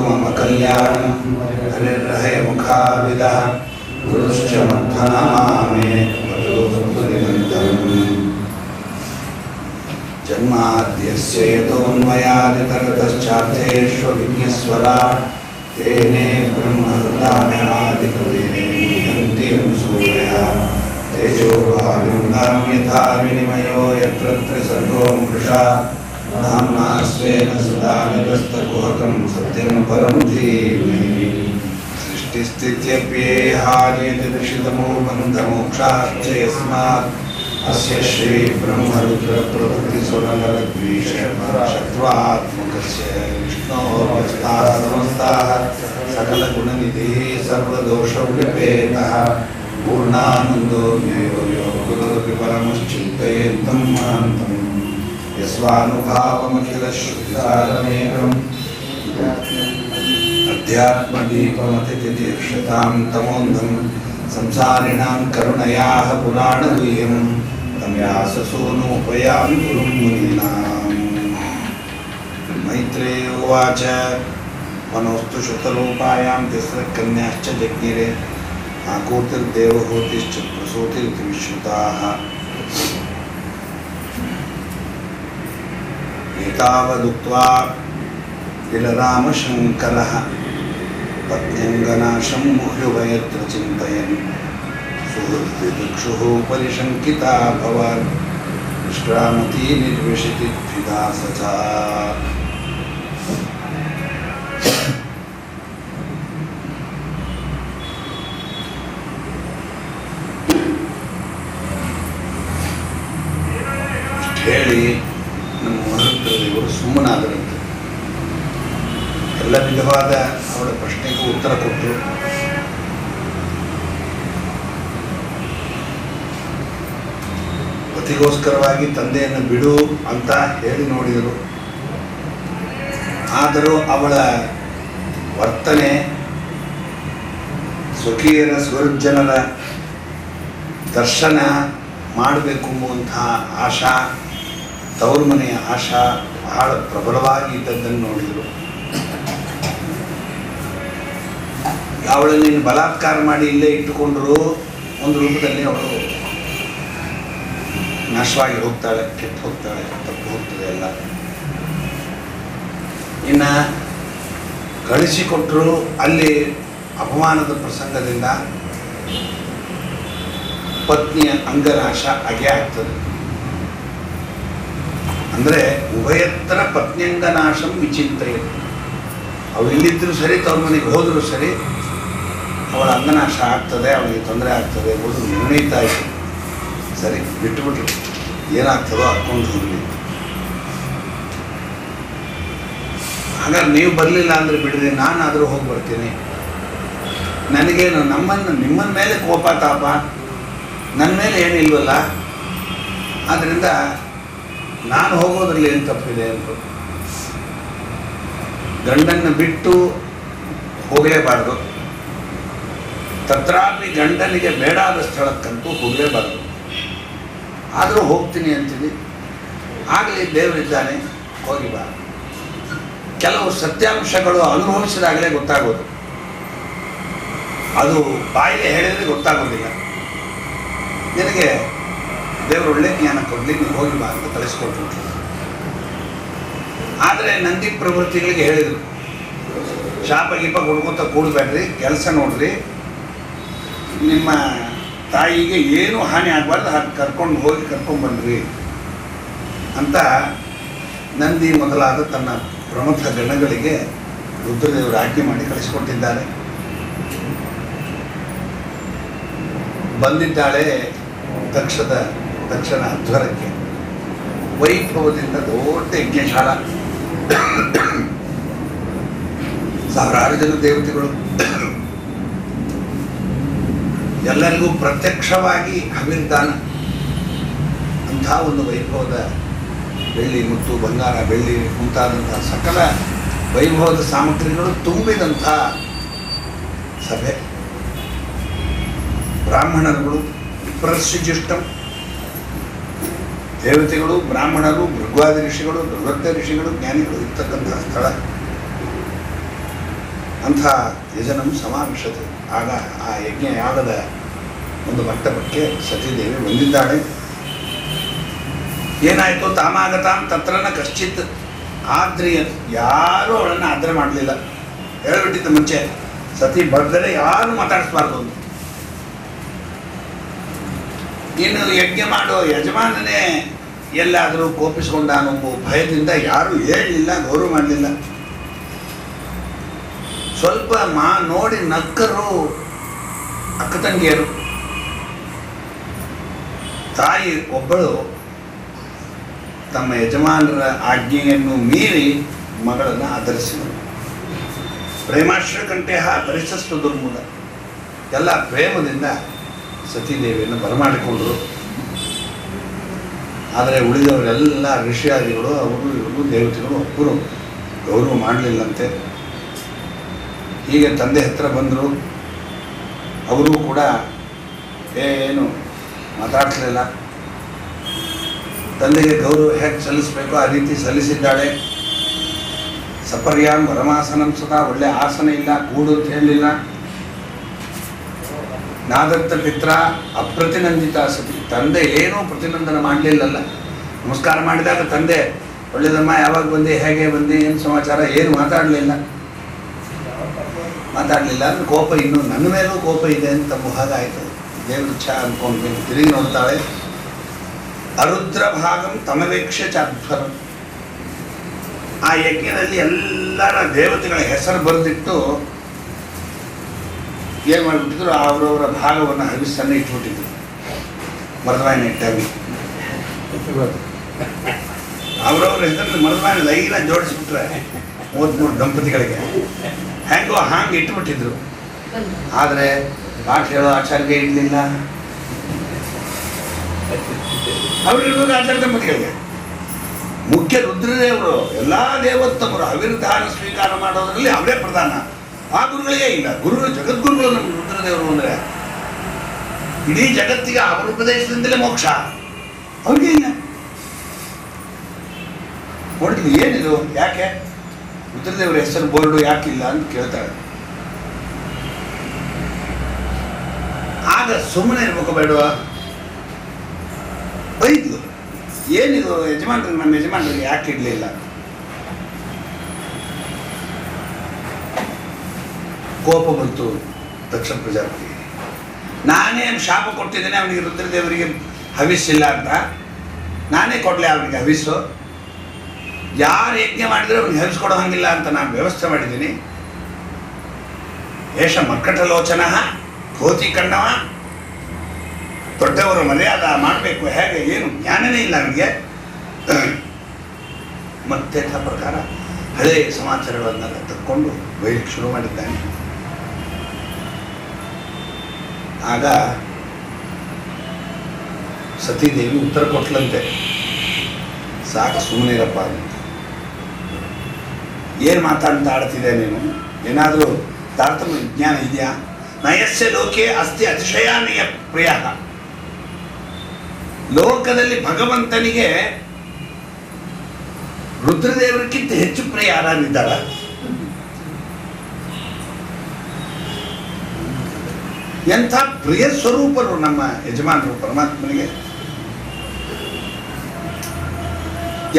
मम कल्याणं हरिर्हय मुखाविदः गुरुश्च मध्वनामे जन्माद्यस्य यतोऽन्वयादितरतश्चार्थेष्वभिज्ञस्वराट् तेने ब्रह्महृदायादिकविने मुह्यन्ति सूरया तेजोभागं यथा विनिमयो यत्र त्रिसर्गो मृषा नाम्ना स्वेन सदा निरस्तकुहकं सत्यं परं धीमहि सृष्टिस्थित्यप्येहानियतिदृशितमो बन्धमोक्षाश्च यस्मात् अस्य श्री ब्रह्मरुद्रप्रभृतिसुरनरद्वीषशत्रुआत्मकस्य विष्णोर्व्यस्ताः समस्ताः सकलगुणनिधिः सर्वदोषव्यपेतः पूर्णानन्दो ज्ञेयो यो गुरुर्परमश्चिन्तयेत्तं महान्तम् यस्वानुभावमखिलश्रुतिसारमेकम् अध्यात्मदीपमतितितीक्षतां तमोन्धं संसारिणां करुणयाः पुराणगुह्यं तं व्याससूनुपयामि गुरुं मुनीनाम्। मैत्रेय उवाच मनोस्तु श्रुतरूपायां तिस्रः कन्याश्च जज्ञिरे आकूतिर्देवहूतिश्च प्रसूतिरिति विश्रुताः। एतावदुक्त्वा किल रामशङ्करः पत्न्यङ्गनाशं मुह्युभयत्र चिन्तयन् सुहृद्विदुक्षुः परिशङ्किता भवन् निष्क्रामती निर्विशति द्विधा सचा। ಹೇಳಿ ನಮ್ಮ ಮಹಂತದೇವರು ಸುಮ್ಮನಾದರಂತೆ. ಎಲ್ಲ ವಿಧವಾದ ಅವಳ ಪ್ರಶ್ನೆಗೂ ಉತ್ತರ ಕೊಟ್ಟರು. ಪತಿಗೋಸ್ಕರವಾಗಿ ತಂದೆಯನ್ನು ಬಿಡು ಅಂತ ಹೇಳಿ ನೋಡಿದರು. ಆದರೂ ಅವಳ ವರ್ತನೆ ಸ್ವಕೀಯರ ಸ್ವರ್ಜನರ ದರ್ಶನ ಮಾಡಬೇಕು ಎಂಬುವಂತಹ ಆಶಾ, ತವರು ಮನೆಯ ಆಶಾ ಬಹಳ ಪ್ರಬಲವಾಗಿ ಇದ್ದದ್ದನ್ನು ನೋಡಿದರು. ಅವಳನ್ನು ನೀನು ಬಲಾತ್ಕಾರ ಮಾಡಿ ಇಲ್ಲೇ ಇಟ್ಟುಕೊಂಡ್ರು ಒಂದು ರೂಪದಲ್ಲಿ ಅವಳು ನಾಶವಾಗಿ ಹೋಗ್ತಾಳೆ, ಕೆಟ್ಟು ಹೋಗ್ತಾಳೆ, ತಪ್ಪು ಹೋಗ್ತದೆ ಎಲ್ಲ. ಇನ್ನು ಕಳಿಸಿಕೊಟ್ಟರು ಅಲ್ಲಿ ಅಪಮಾನದ ಪ್ರಸಂಗದಿಂದ ಪತ್ನಿಯ ಅಂಗನಾಶ ಆಗೇ ಆಗ್ತದೆ. ಅಂದರೆ ಉಭಯತ್ರ ಪತ್ನಿಯಂಗನಾಶಂ ವಿಚಿಂತೆಯ, ಅವಳು ಇಲ್ಲಿದ್ದರೂ ಸರಿ, ತವ್ರ ಮನೆಗೆ ಹೋದರೂ ಸರಿ, ಅವಳ ಅಂಗನಾಶ ಆಗ್ತದೆ, ಅವಳಿಗೆ ತೊಂದರೆ ಆಗ್ತದೆ ಎಂಬುದು ನಿರ್ಣಯಿತ ಆಯಿತು. ಸರಿ, ಬಿಟ್ಟುಬಿಟ್ರು, ಏನಾಗ್ತದೋ ಹಾಕ್ಕೊಂಡು ಹೋಗಲಿ. ಹಾಗಾದ್ರೆ ನೀವು ಬರಲಿಲ್ಲ ಅಂದರೆ ಬಿಡ್ರಿ, ನಾನಾದರೂ ಹೋಗಿ ಬರ್ತೀನಿ. ನನಗೇನು ನಿಮ್ಮನ್ನ ಮೇಲೆ ಕೋಪ ತಾಪ, ನನ್ನ ಮೇಲೆ ಏನಿಲ್ವಲ್ಲ, ಆದ್ದರಿಂದ ನಾನು ಹೋಗೋದ್ರಲ್ಲಿ ಏನು ತಪ್ಪಿದೆ ಅಂದರು. ಗಂಡನ್ನು ಬಿಟ್ಟು ಹೋಗಲೇಬಾರ್ದು, ತತ್ರಾಪಿ ಗಂಡನಿಗೆ ಬೇಡಾದ ಸ್ಥಳಕ್ಕಂತೂ ಹೋಗಲೇಬಾರ್ದು. ಆದರೂ ಹೋಗ್ತೀನಿ ಅಂತೀನಿ, ಆಗಲಿ ದೇವರಿದ್ದಾನೆ, ಹೋಗಿ ಬಾ. ಕೆಲವು ಸತ್ಯಾಂಶಗಳು ಅನುಭವಿಸಿದಾಗಲೇ ಗೊತ್ತಾಗೋದು, ಅದು ಬಾಯಿಗೆ ಹೇಳಿದರೆ ಗೊತ್ತಾಗೋದಿಲ್ಲ. ನಿನಗೆ ದೇವರು ಒಳ್ಳೆ ಜ್ಞಾನ ಕೊಡಲಿ, ನೀವು ಹೋಗಿ ಬಾ ಅಂತ ಕಳಿಸ್ಕೊಟ್ಬಿಟ್ರು. ಆದರೆ ನಂದಿ ಪ್ರವೃತ್ತಿಗಳಿಗೆ ಹೇಳಿದರು, ಶಾಪ ಗೀಪ ಕೊಡ್ಕೊತ ಕೂಡಬೇಡ್ರಿ, ಕೆಲಸ ನೋಡ್ರಿ, ನಿಮ್ಮ ತಾಯಿಗೆ ಏನು ಹಾನಿ ಆಗಬಾರ್ದು, ಹಾಗೆ ಕರ್ಕೊಂಡ್ಬಂದ್ರಿ ಅಂತ ನಂದಿ ಮೊದಲಾದ ತನ್ನ ಪ್ರಮುಖ ಗಣಗಳಿಗೆ ರುದ್ರದೇವರು ಆಜ್ಞೆ ಮಾಡಿ ಕಳಿಸಿಕೊಟ್ಟಿದ್ದಾರೆ. ಬಂದಿದ್ದಾಳೆ ದಕ್ಷನ ಅಧ್ವರಕ್ಕೆ. ವೈಭವದಿಂದ ದೊಡ್ಡ ಯಜ್ಞಶಾಲ, ಸಾವಿರಾರು ಜನ ದೇವತೆಗಳು, ಎಲ್ಲರಿಗೂ ಪ್ರತ್ಯಕ್ಷವಾಗಿ ಹವಿರ್ದಾನ. ಅಂಥ ಒಂದು ವೈಭವದ ಬೆಳ್ಳಿ, ಮುತ್ತು, ಬಂಗಾರ, ಬೆಳ್ಳಿ ಮುಂತಾದಂಥ ಸಕಲ ವೈಭವದ ಸಾಮಗ್ರಿಗಳು ತುಂಬಿದಂಥ ಸಭೆ. ಬ್ರಾಹ್ಮಣರುಗಳು ವಿಪ್ರಸ್ಯಜಿಷ್ಟಂ, ದೇವತೆಗಳು, ಬ್ರಾಹ್ಮಣರು, ಭೃಗ್ವಾದಿ ಋಷಿಗಳು, ಬೃಹತ್ತ ಋಷಿಗಳು, ಜ್ಞಾನಿಗಳು ಇರ್ತಕ್ಕಂಥ ಸ್ಥಳ. ಅಂಥ ಯಜನಂ ಸಮಾವಿಶತೆ. ಆಗ ಆ ಯಜ್ಞ ಯಾಗದ ಒಂದು ಮಂಟಪಕ್ಕೆ ಸತೀದೇವಿ ಬಂದಿದ್ದಾಳೆ. ಏನಾಯಿತು? ತಾಮಾಗತಾಂ ತತ್ರನ ಕಶ್ಚಿತ್ ಆದ್ರಿಯ. ಯಾರೂ ಅವಳನ್ನು ಆದ್ರೆ ಮಾಡಲಿಲ್ಲ. ಹೇಳ್ಬಿಟ್ಟಿದ್ದ ಮುಂಚೆ, ಸತಿ ಬರ್ದರೆ ಯಾರು ಮಾತಾಡಿಸ್ಬಾರ್ದು ಅಂತ. ಇನ್ನು ಯಜ್ಞ ಮಾಡೋ ಯಜಮಾನನೇ ಎಲ್ಲಾದರೂ ಕೋಪಿಸ್ಕೊಂಡ ಅನ್ನೋ ಭಯದಿಂದ ಯಾರೂ ಹೇಳಲಿಲ್ಲ, ಗೌರವ ಮಾಡಲಿಲ್ಲ. ಸ್ವಲ್ಪ ನೋಡಿ ನಕ್ಕರು ಅಕ್ಕ ತಂಗಿಯರು. ತಾಯಿ ಒಬ್ಬಳು ತಮ್ಮ ಯಜಮಾನರ ಆಜ್ಞೆಯನ್ನು ಮೀರಿ ಮಗಳನ್ನು ಆಧರಿಸಿದರು. ಪ್ರೇಮಾಶ್ರ ಕಂಠೇಹ ಪರಿಶಸ್ತು ದುರ್ಮೂಲ. ಎಲ್ಲ ಪ್ರೇಮದಿಂದ ಸತೀದೇವಿಯನ್ನು ಬರಮಾಡಿಕೊಂಡರು. ಆದರೆ ಉಳಿದವರೆಲ್ಲ ಋಷಿಯಾದಿಗಳು, ಅವರು ಇವರು ದೇವತೆಗಳು ಒಬ್ಬರು ಗೌರವ ಮಾಡಲಿಲ್ಲಂತೆ. ಹೀಗೆ ತಂದೆ ಹತ್ರ ಬಂದರು. ಅವರು ಕೂಡ ಏನು ಮಾತಾಡ್ಸಲಿಲ್ಲ. ತಂದೆಗೆ ಗೌರವ ಹೇಗೆ ಸಲ್ಲಿಸಬೇಕು ಆ ರೀತಿ ಸಲ್ಲಿಸಿದ್ದಾಳೆ. ಸಪರ್ಯಾಂ ಪರಮಾಸನಂ ಸದಾ. ಒಳ್ಳೆ ಆಸನ ಇಲ್ಲ, ಕೂಡು ಅಂತ ಹೇಳಲಿಲ್ಲ. ನಾದತ್ತ ಪಿತ್ರ ಅಪ್ರತಿನಂದಿತ ಸತಿ. ತಂದೆ ಏನೂ ಪ್ರತಿನಂದನ ಮಾಡಲಿಲ್ಲಲ್ಲ. ನಮಸ್ಕಾರ ಮಾಡಿದಾಗ ತಂದೆ ಒಳ್ಳೆದಮ್ಮ, ಯಾವಾಗ ಬಂದೆ, ಹೇಗೆ ಬಂದೆ, ಏನು ಸಮಾಚಾರ, ಏನು ಮಾತಾಡಲಿಲ್ಲ. ಅಂದ್ರೆ ಕೋಪ, ಇನ್ನು ನನ್ನ ಮೇಲೂ ಕೋಪ ಇದೆ ಅಂತ ಹಾಗಾಯಿತು. ದೇವ್ರ ಇಚ್ಛಾ ಅಂದ್ಕೊಂಡು ತಿರುಗಿ ನೋಡ್ತಾಳೆ. ಅರುದ್ರ ಭಾಗಂ ತಮವೇಕ್ಷ ಚಾಧ್ವರಂ. ಆ ಯಜ್ಞದಲ್ಲಿ ಎಲ್ಲರ ದೇವತೆಗಳ ಹೆಸರು ಬರೆದಿಟ್ಟು ಏನು ಮಾಡಿಬಿಟ್ಟಿದ್ರು, ಅವರವರ ಭಾಗವನ್ನು ಹವಿಸ್ಸನ್ನು ಇಟ್ಬಿಟ್ಟಿದ್ರು. ಮರದವಾಯಿನ ಇಟ್ಟಾಗಿ ಅವರವ್ರ ಹೆಸರಲ್ಲಿ ಮರದವಾಯಿನ ಲೈನ ಜೋಡಿಸ್ಬಿಟ್ರೆ 33 ದಂಪತಿಗಳಿಗೆ ಹೆಂಗೋ ಹಾಂಗೆ ಇಟ್ಬಿಟ್ಟಿದ್ರು. ಆದರೆ ಪಾಠ ಹೇಳೋ ಆಚಾರ್ಯ ಇಡಲಿಲ್ಲ. ಅವ್ರಿರ್ಬೇಕು ಆಚಾರ್ಯ ದಂಪತಿಗಳಿಗೆ. ಮುಖ್ಯ ರುದ್ರದೇವರು, ಎಲ್ಲ ದೇವೋತ್ತಮರು ಅವಿರ್ಧಾನ ಸ್ವೀಕಾರ ಮಾಡೋದ್ರಲ್ಲಿ ಅವರೇ ಪ್ರಧಾನ. ಆ ಗುರುಗಳಿಗೆ ಇಲ್ಲ. ಗುರುಗಳು ಜಗದ್ಗುರುಗಳು ನಮ್ಮ ರುದ್ರದೇವರು. ಅಂದರೆ ಇಡೀ ಜಗತ್ತಿಗೆ ಅವರ ಉಪದೇಶದಿಂದಲೇ ಮೋಕ್ಷ. ಅವ್ರಿಗೆ ಇಲ್ಲ. ನೋಡಿದ್ವಿ ಏನಿದು, ಯಾಕೆ ರುದ್ರದೇವರ ಹೆಸರು ಬೋರ್ಡು ಯಾಕಿಲ್ಲ ಅಂತ ಕೇಳ್ತಾಳೆ. ಆಗ ಸುಮ್ಮನೆ ಇರ್ಬೇಕು ಬೇಡವಾ? ಬೈದ್ಲು. ಏನಿದು ಯಜಮಾನ್ರಿಗೆ, ನಮ್ಮ ಯಜಮಾನ್ರಿಗೆ ಯಾಕೆ ಇಡಲಿಲ್ಲ? ಕೋಪ ಬಂತು ದಕ್ಷ ಪ್ರಜಾಪತಿಗೆ. ನಾನೇ ಶಾಪ ಕೊಟ್ಟಿದ್ದೇನೆ ಅವನಿಗೆ, ರುದ್ರದೇವರಿಗೆ ಹವಿಸ್ಸಿಲ್ಲ ಅಂತ. ನಾನೇ ಕೊಡಲೆ ಅವನಿಗೆ ಹವಿಸ್ಸು. ಯಾರು ಯಜ್ಞ ಮಾಡಿದರೆ ಅವನಿಗೆ ಹವಿಸ್ಕೊಡೋ ಹಂಗಿಲ್ಲ ಅಂತ ನಾನು ವ್ಯವಸ್ಥೆ ಮಾಡಿದ್ದೀನಿ. ಏಷ ಮರ್ಕಟಲೋಚನ ಕೋತಿ ಕಣ್ಣವ. ದೊಡ್ಡವರು ಮರ್ಯಾದ ಮಾಡಬೇಕು ಹೇಗೆ, ಏನು ಜ್ಞಾನವೇ ಇಲ್ಲ ಅವನಿಗೆ. ಮತ್ತೆ ಪ್ರಕಾರ ಹಳೆಯ ಸಮಾಚಾರಗಳನ್ನೆಲ್ಲ ತಕ್ಕೊಂಡು ಬೈಲಿಕ್ಕೆ ಶುರು ಮಾಡಿದ್ದಾನೆ. ಆಗ ಸತೀದೇವಿ ಉತ್ತರ ಕೊಟ್ಲಂತೆ, ಸಾಕು ಸುಮ್ಮನಿರಪ್ಪ ಅಂತ. ಏನು ಆಡ್ತಿದೆ ನೀನು? ಏನಾದರೂ ತಾರತಮ್ಯ ವಿಜ್ಞಾನ ಇದೆಯಾ? ನಯಸ್ಯ ಲೋಕೆ ಅಸ್ತಿ ಅತಿಶಯಾನಿಯ ಪ್ರಿಯ. ಲೋಕದಲ್ಲಿ ಭಗವಂತನಿಗೆ ರುದ್ರದೇವರಿಗಿಂತ ಹೆಚ್ಚು ಪ್ರಿಯ ಯಾರಿದ್ದಾರ? ಎಂಥ ಪ್ರಿಯ ಸ್ವರೂಪರು ನಮ್ಮ ಯಜಮಾನರು ಪರಮಾತ್ಮನಿಗೆ.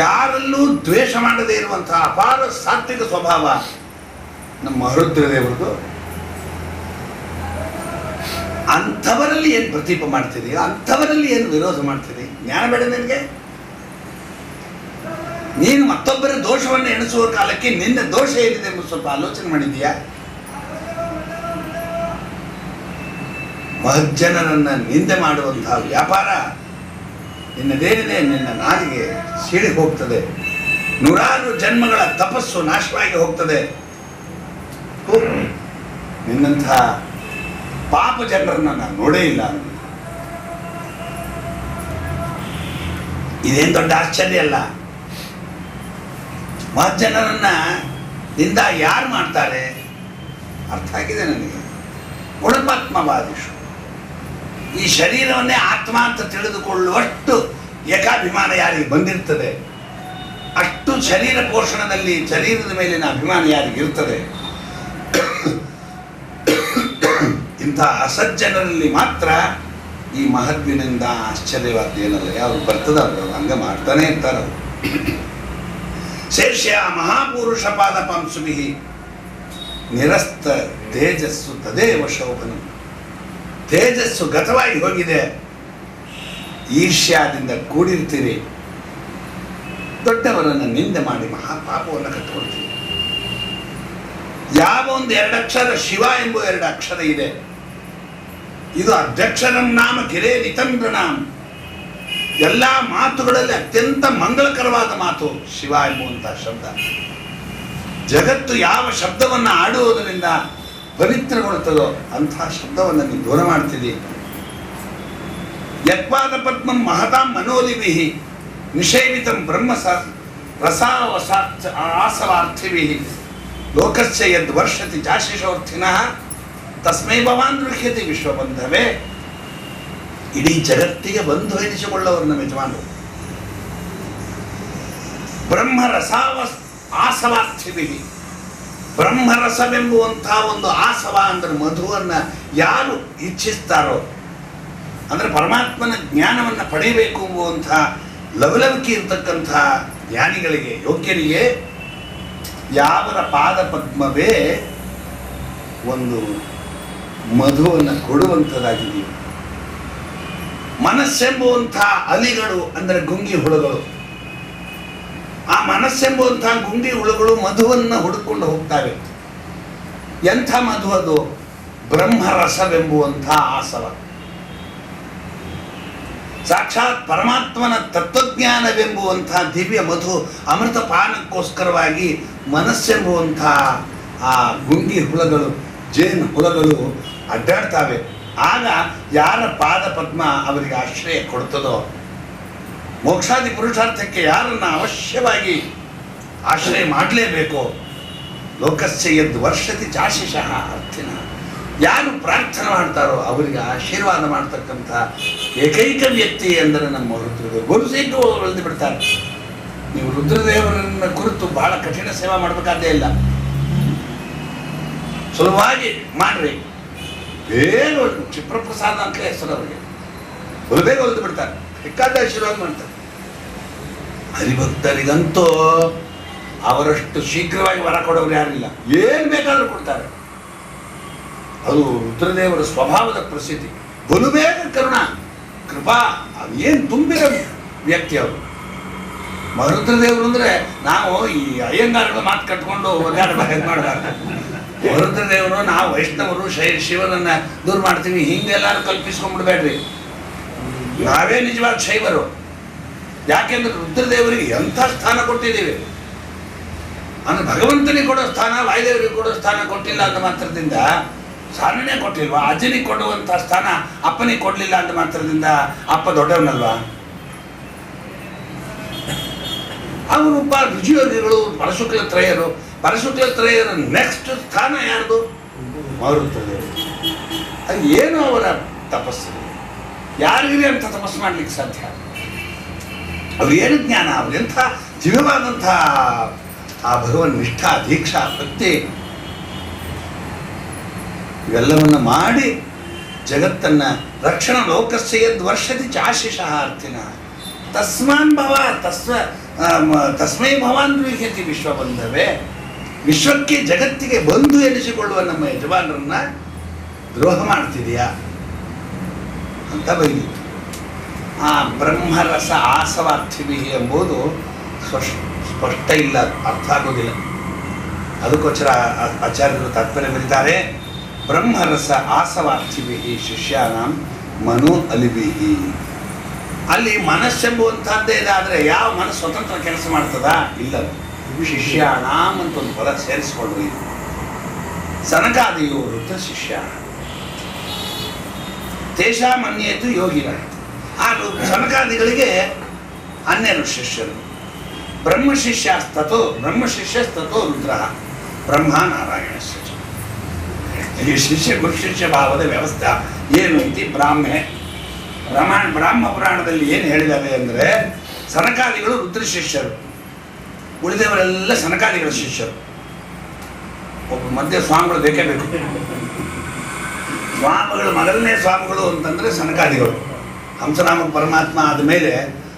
ಯಾರಲ್ಲೂ ದ್ವೇಷ ಮಾಡದೇ ಇರುವಂತಹ ಅಪಾರ ಸಾತ್ವಿಕ ಸ್ವಭಾವ ನಮ್ಮ ರುದ್ರದೇವರದು. ಅಂಥವರಲ್ಲಿ ಏನು ಪ್ರತೀಪ ಮಾಡ್ತಿದೆಯೋ, ಅಂಥವರಲ್ಲಿ ಏನು ವಿರೋಧ ಮಾಡ್ತಿದೆ? ಜ್ಞಾನ ಬೇಡ ನಿನಗೆ? ನೀನು ಮತ್ತೊಬ್ಬರ ದೋಷವನ್ನು ಎಣಿಸುವ ಕಾಲಕ್ಕೆ ನಿನ್ನ ದೋಷ ಏನಿದೆ ಎಂಬ ಸ್ವಲ್ಪ ಆಲೋಚನೆ ಮಾಡಿದೀಯಾ? ಮಹಜ್ಜನರನ್ನ ನಿಂದೆ ಮಾಡುವಂತಹ ವ್ಯಾಪಾರ ನಿನ್ನದೇನಿದೆ, ನಿನ್ನ ನಾಲಿಗೆ ಸೀಳಿ ಹೋಗ್ತದೆ. ನೂರಾರು ಜನ್ಮಗಳ ತಪಸ್ಸು ನಾಶವಾಗಿ ಹೋಗ್ತದೆ. ನಿನ್ನಂತಹ ಪಾಪ ಜನರನ್ನ ನಾನು ನೋಡೇ ಇಲ್ಲ. ಇದೇನು ದೊಡ್ಡ ಆಶ್ಚರ್ಯ ಅಲ್ಲ. ಮಹಜ್ಜನರನ್ನ ನಿಂದ ಯಾರು ಮಾಡ್ತಾರೆ? ಅರ್ಥ ಆಗಿದೆ ನನಗೆ. ಗುಣಪಾತ್ಮವಾದಿಷು. ಈ ಶರೀರವನ್ನೇ ಆತ್ಮ ಅಂತ ತಿಳಿದುಕೊಳ್ಳುವಷ್ಟು ಏಕಾಭಿಮಾನ ಯಾರಿಗೆ ಬಂದಿರ್ತದೆ, ಅಷ್ಟು ಶರೀರ ಪೋಷಣದಲ್ಲಿ ಶರೀರದ ಮೇಲಿನ ಅಭಿಮಾನ ಯಾರಿಗಿರ್ತದೆ, ಇಂಥ ಅಸಜ್ಜನರಲ್ಲಿ ಮಾತ್ರ ಈ ಮಹದ್ವಿನಿಂದ ಆಶ್ಚರ್ಯವಾದ್ದೇನಲ್ಲ, ಅವ್ರು ಬರ್ತದವ್ರು ಹಂಗೆ ಮಾಡ್ತಾನೆ ಇರ್ತಾರೆ ಅವರು. ಶೇಷ್ಯ ಮಹಾಪುರುಷ ಪಾದ ಪಂಸುಭಿ ನಿರಸ್ತ ತೇಜಸ್ಸು ತದೇವ ಶೋಭನು. ತೇಜಸ್ಸು ಗತವಾಗಿ ಹೋಗಿದೆ, ಈರ್ಷ್ಯಾದಿಂದ ಕೂಡಿರ್ತೀರಿ, ದೊಡ್ಡವರನ್ನು ನಿಂದೆ ಮಾಡಿ ಮಹಾಪಾಪವನ್ನು ಕಟ್ಟಿಕೊಳ್ತೀವಿ. ಯಾವ ಒಂದು 2 ಅಕ್ಷರ ಶಿವ ಎಂಬ 2 ಅಕ್ಷರ ಇದೆ, ಇದು ಅಧ್ಯಕ್ಷರಂ ನಾಮ ಕಿರೇಲಿತಂ ನೃಣಾಂ. ಎಲ್ಲ ಮಾತುಗಳಲ್ಲಿ ಅತ್ಯಂತ ಮಂಗಳಕರವಾದ ಮಾತು ಶಿವ ಎಂಬುವಂತಹ ಶಬ್ದ. ಜಗತ್ತು ಯಾವ ಶಬ್ದವನ್ನು ಆಡುವುದರಿಂದ ಪವಿತ್ರಗೊಳ್ಳುತ್ತದೋ ಅಂತಹ ಶಬ್ದವನ್ನು ನೀವು ದೂರ ಮಾಡ್ತೀರಿ. ಯತ್ಪಾದ ಪದ್ಮಂ ಮಹತಾಂ ಮನೋಲಿಭಿ ನಿಷೇವಿತಂ ಬ್ರಹ್ಮ ಆಸವಾರ್ಥಿಭಿ ಲೋಕಸ್ಯ ಯದ್ ವರ್ಷತಿ ಚಾಶಿಷೋರ್ಥಿನಃ ತಸ್ಮೈ ಭವಾನ್ ಗೃಹ್ಯತೆ ವಿಶ್ವಬಂಧವೇ. ಇಡೀ ಜಗತ್ತಿಗೆ ಬಂಧು ಎನಿಸಿಕೊಳ್ಳವರು ನಮ್ಮ ಯಜಮಾನರು. ಆಸವಾರ್ಥಿಭಿ, ಬ್ರಹ್ಮರಸವೆಂಬುವಂತಹ ಒಂದು ಆಸವ ಅಂದರೆ ಮಧುವನ್ನು ಯಾರು ಇಚ್ಛಿಸ್ತಾರೋ, ಅಂದರೆ ಪರಮಾತ್ಮನ ಜ್ಞಾನವನ್ನು ಪಡೆಯಬೇಕು ಎಂಬುವಂತಹ ಲವಲವಿಕೆ ಇರತಕ್ಕಂಥ ಜ್ಞಾನಿಗಳಿಗೆ, ಯೋಗ್ಯರಿಗೆ ಯಾವರ ಪಾದ ಪದ್ಮವೇ ಒಂದು ಮಧುವನ್ನು ಕೊಡುವಂಥದ್ದಾಗಿದೆಯೋ, ಮನಸ್ಸೆಂಬುವಂಥ ಅಲಿಗಳು ಅಂದರೆ ಗುಂಗಿ ಹುಳುಗಳು, ಆ ಮನಸ್ಸೆಂಬುವಂಥ ಗುಂಗಿ ಹುಳುಗಳು ಮಧುವನ್ನು ಹುಡುಕೊಂಡು ಹೋಗ್ತವೆ. ಎಂಥ ಮಧು ಅದು? ಬ್ರಹ್ಮರಸವೆಂಬುವಂಥ ಆಸವ. ಸಾಕ್ಷಾತ್ ಪರಮಾತ್ಮನ ತತ್ವಜ್ಞಾನವೆಂಬುವಂಥ ದಿವ್ಯ ಮಧು ಅಮೃತ ಪಾನಕ್ಕೋಸ್ಕರವಾಗಿ ಮನಸ್ಸೆಂಬುವಂಥ ಆ ಗುಂಗಿ ಹುಳಗಳು, ಜೇನು ಹುಳಗಳು ಅಡ್ಡಾಡ್ತಾವೆ. ಆಗ ಯಾರ ಪಾದ ಪದ್ಮ ಅವರಿಗೆ ಆಶ್ರಯ ಕೊಡ್ತದೋ, ಮೋಕ್ಷಾದಿ ಪುರುಷಾರ್ಥಕ್ಕೆ ಯಾರನ್ನು ಅವಶ್ಯವಾಗಿ ಆಶ್ರಯ ಮಾಡಲೇಬೇಕು. ಲೋಕಸ್ಯ ಯದ್ ವರ್ಷತಿ ಚಾಶಿಷಃ ಅರ್ಥಿನ, ಯಾರು ಪ್ರಾರ್ಥನೆ ಮಾಡ್ತಾರೋ ಅವರಿಗೆ ಆಶೀರ್ವಾದ ಮಾಡ್ತಕ್ಕಂಥ ಏಕೈಕ ವ್ಯಕ್ತಿ ಅಂದರೆ ನಮ್ಮ ರುದ್ರದೇವರು. ಗೋರುಸೈಟು ಹೊಲಿದು ಬಿಡ್ತಾರೆ. ನೀವು ರುದ್ರದೇವರನ್ನ ಕುರಿತು ಬಹಳ ಕಠಿಣ ಸೇವಾ ಮಾಡಬೇಕಾದ್ದೇ ಇಲ್ಲ, ಸುಲಭವಾಗಿ ಮಾಡ್ರಿ. ಬೇಗ ಕ್ಷಿಪ್ರಪ್ರಸಾದ ಅಂತ ಹೆಸರು ಅವರಿಗೆ, ಬೇಗ ಹೊಲಿದು ಬಿಡ್ತಾರೆ, ಬೇಕಾದ ಆಶೀರ್ವಾದ ಮಾಡ್ತಾರೆ. ಹರಿಭಕ್ತರಿಗಂತೂ ಅವರಷ್ಟು ಶೀಘ್ರವಾಗಿ ವರ ಕೊಡೋರು ಯಾರಿಲ್ಲ, ಏನು ಬೇಕಾದರೂ ಕೊಡ್ತಾರೆ. ಅದು ರುದ್ರದೇವರ ಸ್ವಭಾವದ ಪ್ರಸಿದ್ಧಿ. ಬಲು ಬೇಗ ಕರುಣ ಕೃಪಾ ಏನು ತುಂಬಿದ ವ್ಯಕ್ತಿ ಅವರು. ಮರುದ್ರದೇವರು ಅಂದರೆ ನಾವು ಈ ಅಯ್ಯಂಗಾರಗಳ ಮಾತು ಕಟ್ಕೊಂಡು ಒದ್ದಾಡಬೇಕು ಮಾಡಬಾರ್ದು. ಮರುದ್ರದೇವರು ನಾವು ವೈಷ್ಣವರು ಶಿವನನ್ನು ದೂರ ಮಾಡ್ತೀವಿ ಹಿಂಗೆಲ್ಲರೂ ಕಲ್ಪಿಸ್ಕೊಂಡ್ಬಿಡ್ಬೇಡ್ರಿ. ನಾವೇ ನಿಜವಾದ ಶೈವರು. ಯಾಕೆಂದ್ರೆ ರುದ್ರದೇವರಿಗೆ ಎಂಥ ಸ್ಥಾನ ಕೊಟ್ಟಿದ್ದೀವಿ ಅಂದರೆ ಭಗವಂತನಿಗೆ ಕೊಡೋ ಸ್ಥಾನ, ವಾಯುದೇವರಿಗೆ ಕೊಡೋ ಸ್ಥಾನ ಕೊಟ್ಟಿಲ್ಲ ಅಂತ ಮಾತ್ರದಿಂದ ಸ್ಥಾನನೇ ಕೊಟ್ಟಿಲ್ವಾ? ಅಜ್ಜನಿಗೆ ಕೊಡುವಂಥ ಸ್ಥಾನ ಅಪ್ಪನಿಗೆ ಕೊಡಲಿಲ್ಲ ಅಂತ ಮಾತ್ರದಿಂದ ಅಪ್ಪ ದೊಡ್ಡವನಲ್ವಾ? ಅವರೊಬ್ಬ ಋಷಿಯೋಗಿಗಳು, ಪರಶುಕ್ಲ ತ್ರಯರು ನೆಕ್ಸ್ಟ್ ಸ್ಥಾನ ಯಾರ್ದು? ಮರುದ್ರದೇವರು. ಅದು ಏನು ಅವರ ತಪಸ್ಸು? ಯಾರಿಗಿದೆ ಅಂತ ತಪಸ್ಸು ಮಾಡ್ಲಿಕ್ಕೆ ಸಾಧ್ಯ? ಅವ್ರು ಏನು ಜ್ಞಾನ, ಅವ್ರೆಂಥ ದಿವ್ಯವಾದಂಥ ಆ ಭಗವನ್ ನಿಷ್ಠಾ, ದೀಕ್ಷಾ, ಭಕ್ತಿ ಇವೆಲ್ಲವನ್ನು ಮಾಡಿ ಜಗತ್ತನ್ನು ರಕ್ಷಣ ಲೋಕಸ್ಯ ಯದ್ ವರ್ಷತಿ ಚಾಶಿಷಃ ಅರ್ಥಿನ ತಸ್ಮಾನ್ ಭವ ತಸ್ಮೈ ಭವಾನ್ ಗೃಹ್ಯತಿ ವಿಶ್ವಬಂಧವೇ. ವಿಶ್ವಕ್ಕೆ ಜಗತ್ತಿಗೆ ಬಂಧು ಎನಿಸಿಕೊಳ್ಳುವ ನಮ್ಮ ಯಜಮಾನರನ್ನ ದ್ರೋಹ ಮಾಡ್ತಿದೆಯಾ ಅಂತ ಬೈದಿ. ಆ ಬ್ರಹ್ಮರಸ ಆಸವಾರ್ಥಿಭಿ ಎಂಬುದು ಸ್ಪಷ್ಟ ಇಲ್ಲ, ಅರ್ಥ ಆಗೋದಿಲ್ಲ. ಅದಕ್ಕೋಸ್ಕರ ಆಚಾರ್ಯರು ತಾತ್ಪರ್ಯ ಬರೀತಾರೆ, ಬ್ರಹ್ಮರಸ ಆಸವಾರ್ಥಿಭಿ ಶಿಷ್ಯಾನಾಂ ಮನೋ ಅಲಿಭಿ. ಅಲ್ಲಿ ಮನಸ್ಸೆಂಬುವಂಥದ್ದೇ ಇದೆ, ಆದರೆ ಯಾವ ಮನಸ್ಸು ಸ್ವತಂತ್ರ ಕೆಲಸ ಮಾಡ್ತದ? ಇಲ್ಲ. ಶಿಷ್ಯಾನಾಂ ಅಂತ ಒಂದು ಪದ ಸೇರಿಸ್ಕೊಂಡ್ರಿ. ಸನಕಾದಿಯು ವೃತ್ತ ಶಿಷ್ಯ ತೇಷಾಮನ್ಯೇತು ಯೋಗಿನ. ಆ ಸನಕಾದಿಗಳಿಗೆ 12 ಶಿಷ್ಯರು. ಬ್ರಹ್ಮಶಿಷ್ಯಸ್ತೋ ರುದ್ರ ಬ್ರಹ್ಮ ನಾರಾಯಣ. ಈ ಶಿಷ್ಯ ಗುರುಶಿಷ್ಯ ಭಾವದ ವ್ಯವಸ್ಥೆ ಏನು ಐತಿ? ಬ್ರಾಹ್ಮ ಪುರಾಣದಲ್ಲಿ ಏನು ಹೇಳಿದ್ದಾರೆ ಅಂದರೆ, ಸನಕಾದಿಗಳು ರುದ್ರ ಶಿಷ್ಯರು, ಉಳಿದವರೆಲ್ಲ ಸನಕಾದಿಗಳ ಶಿಷ್ಯರು. ಒಬ್ಬ ಮಧ್ಯ ಸ್ವಾಮಿಗಳು ಬೇಕೇ ಬೇಕು. ಸ್ವಾಮಿಗಳು ಮೊದಲನೇ ಸ್ವಾಮಿಗಳು ಅಂತಂದರೆ ಸನಕಾದಿಗಳು. ಹಂಸನಾಮ ಪರಮಾತ್ಮ ಆದಮೇಲೆ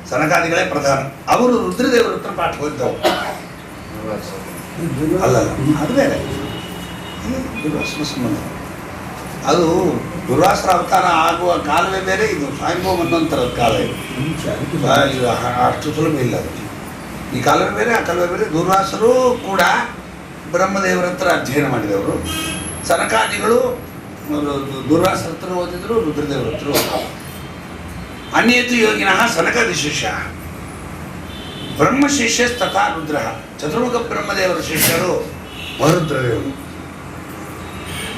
ಸನಕಾದಿಗಳೇ ಪ್ರಧಾನ. ಅವರು ರುದ್ರದೇವರ ಹತ್ರ ಪಾಠ ಹೋಗಿದ್ದವು. ಅಲ್ಲಲ್ಲ, ಅದು ಬೇರೆ, ದುರ್ವಾಸನ ಸಂಬಂಧ. ಅದು ದುರ್ವಾಸರ ಅವತಾರ ಆಗುವ ಕಾಲವೇ ಬೇರೆ, ಇದು ಸ್ವಯಂಭೂ ಅನ್ನೋಂಥರದ ಕಾಲ ಇದು. ಇದು ಅಷ್ಟು ಸುಲಭ ಇಲ್ಲ ಅದು. ಈ ಕಾಲವೇ ಬೇರೆ, ಆ ಕಾಲವೇ ಬೇರೆ. ದುರ್ವಾಸರು ಕೂಡ ಬ್ರಹ್ಮದೇವರ ಹತ್ರ ಅಧ್ಯಯನ ಮಾಡಿದವರು. ಸನಕಾದಿಗಳು ದುರ್ವಾಸರ ಹತ್ರ ಓದಿದ್ರು, ರುದ್ರದೇವರ ಹತ್ರ ಓದಿದ್ರು. ಅನ್ಯೇತು ಯೋಗಿನಃ ಸನಕಾದಿ ಶಿಷ್ಯ ಬ್ರಹ್ಮ ಶಿಷ್ಯ ತಥಾ ರುದ್ರ. ಚತುರ್ಮುಖ ಬ್ರಹ್ಮದೇವರ ಶಿಷ್ಯರು ಮರುದ್ರದೇವರು,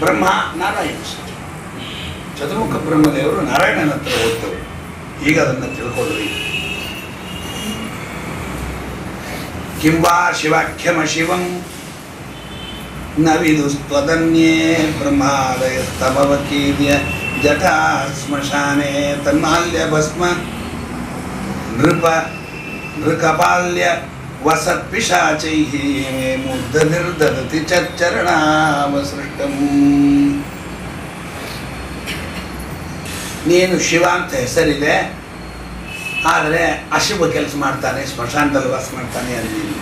ಬ್ರಹ್ಮ ನಾರಾಯಣ. ಚತುರ್ಮುಖ ಬ್ರಹ್ಮದೇವರು ನಾರಾಯಣನ ಹತ್ರ ಓದ್ತವರು. ಈಗ ಅದನ್ನು ತಿಳ್ಕೊಳ್ಳಿ. ಕಿಂವಾ ಶಿವಾಖ್ಯಮ ಶಿವಂ ನ ವಿದುಸ್ತ್ವದನ್ಯೇ ಬ್ರಹ್ಮಾದಯಸ್ತಭವಕೀರ್ಯ ಜಠಾ ಸ್ಮಶಾನೆ ತನ್ಮಾಲ್ಯ ಭಸ್ಮ ನೃಕಪಾಲ್ಯ ವಸತ್ಪಿಶಾಚೈಃ ಮುಗ್ಧನಿರ್ದದತಿ ಚರಣಾವಸೃಷ್ಟಂ. ನೀನು ಶಿವ ಅಂತ ಹೆಸರಿದೆ, ಆದರೆ ಅಶುಭ ಕೆಲಸ ಮಾಡ್ತಾನೆ, ಸ್ಮಶಾನದಲ್ಲಿ ವಾಸ ಮಾಡ್ತಾನೆ ಅಂದೀನಿ.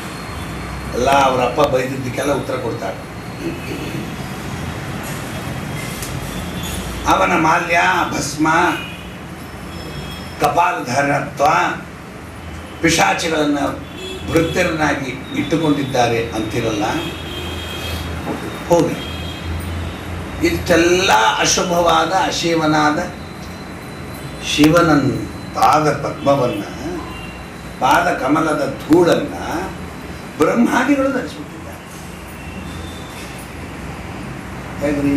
ಎಲ್ಲ ಅವರಪ್ಪ ಬೈದಿದ್ದಕ್ಕೆಲ್ಲ ಉತ್ತರ ಕೊಡ್ತಾರೆ. ಅವನ ಮಾಲ್ಯ, ಭಸ್ಮ, ಕಪಾಲಧಾರಣತ್ವ, ಪಿಶಾಚಿಗಳನ್ನು ಭೃತ್ಯರನ್ನಾಗಿ ಇಟ್ಟುಕೊಂಡಿದ್ದಾರೆ ಅಂತಿರಲ್ಲ. ಹೋಗಿ ಇಷ್ಟೆಲ್ಲ ಅಶುಭವಾದ ಅಶಿವನಾದ ಶಿವನ ಪಾದ ಪದ್ಮವನ್ನು, ಪಾದ ಕಮಲದ ಧೂಳನ್ನು ಬ್ರಹ್ಮಾದಿಗಳು ಧರಿಸಿಬಿಟ್ಟಿದ್ದಾರೆ. ಹೇಗ್ರಿ?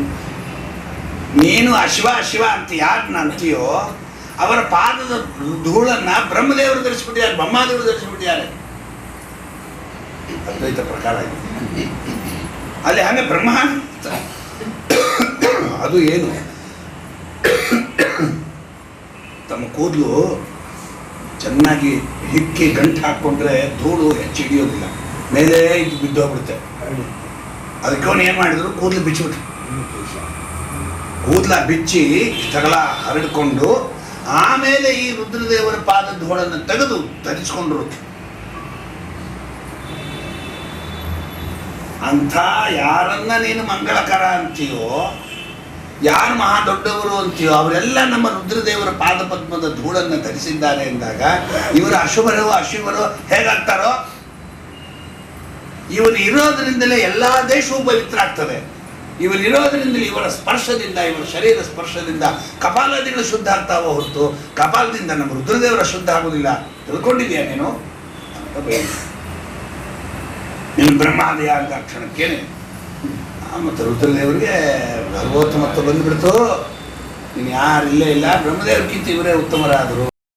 ನೀನು ಅಶಿವ ಅಶಿವ ಅಂತ ಯಾರನ್ನ ಅಂತೀಯೋ ಅವರ ಪಾದದ ಧೂಳನ್ನು ಬ್ರಹ್ಮದೇವರು ಧರಿಸಿಬಿಟ್ಟಿದ್ದಾರೆ, ಬ್ರಹ್ಮಾದೇವರು ಧರಿಸಿಬಿಟ್ಟಿದ್ದಾರೆ. ಅದ್ವೈತ ಪ್ರಕಾರ ಇದೆ ಅಲ್ಲಿ. ಹಾಗೆ ಬ್ರಹ್ಮ ಅದು ಏನು, ತಮ್ಮ ಕೂದಲು ಚೆನ್ನಾಗಿ ಹಿಕ್ಕಿ ಗಂಟು ಹಾಕ್ಕೊಂಡ್ರೆ ಧೂಳು ಹೆಚ್ಚು ಹಿಡಿಯೋದಿಲ್ಲ, ಮೇಲೆ ಇದು ಬಿದ್ದೋಗ್ಬಿಡುತ್ತೆ. ಅದಕ್ಕೆ ಅವನು ಏನು ಮಾಡಿದ್ರು, ಕೂದಲು ಬಿಚ್ಚಿಬಿಟ್ರು. ಕೂದಲ ಬಿಚ್ಚಿ ತಗಲ ಹರಡಿಕೊಂಡು ಆಮೇಲೆ ಈ ರುದ್ರದೇವರ ಪಾದ ಧೂಳನ್ನು ತೆಗೆದು ಧರಿಸ್ಕೊಂಡ್ರು. ಅಂಥ ಯಾರನ್ನ ನೀನು ಮಂಗಳಕರ ಅಂತೀಯೋ, ಯಾರು ಮಹಾ ದೊಡ್ಡವರು ಅಂತೀಯೋ ಅವರೆಲ್ಲ ನಮ್ಮ ರುದ್ರದೇವರ ಪಾದ ಪದ್ಮದ ಧೂಳನ್ನು ಧರಿಸಿದ್ದಾರೆ ಎಂದಾಗ ಇವರು ಅಶುಭರು ಅಶಿವರು ಹೇಗಾಗ್ತಾರೋ? ಇವರು ಇರೋದರಿಂದಲೇ ಎಲ್ಲ ದೇಶವೂ ಪವಿತ್ರ ಆಗ್ತದೆ. ಇವರು ಇರೋದರಿಂದಲೇ ಇವರ ಸ್ಪರ್ಶದಿಂದ, ಇವರ ಶರೀರ ಸ್ಪರ್ಶದಿಂದ ಕಪಾಲಾದಿಗಳು ಶುದ್ಧ ಆಗ್ತಾವೋ ಹೊರತು ಕಪಾಲದಿಂದ ನಮ್ಮ ರುದ್ರದೇವರ ಶುದ್ಧ ಆಗೋದಿಲ್ಲ. ತಿಳ್ಕೊಂಡಿದ್ಯಾ ನೀನು? ನೀನು ಬ್ರಹ್ಮಾದಯ ಅಂತ ಕ್ಷಣಕ್ಕೇನೆ ಮತ್ತು ರುದ್ರದೇವರಿಗೆ ಸರ್ವೋತ್ತಮತ್ವ ಬಂದುಬಿಡ್ತು. ನೀನು ಯಾರು ಇಲ್ಲೇ ಇಲ್ಲ, ಬ್ರಹ್ಮದೇವ್ರಿಗಿಂತ ಇವರೇ ಉತ್ತಮರಾದರು.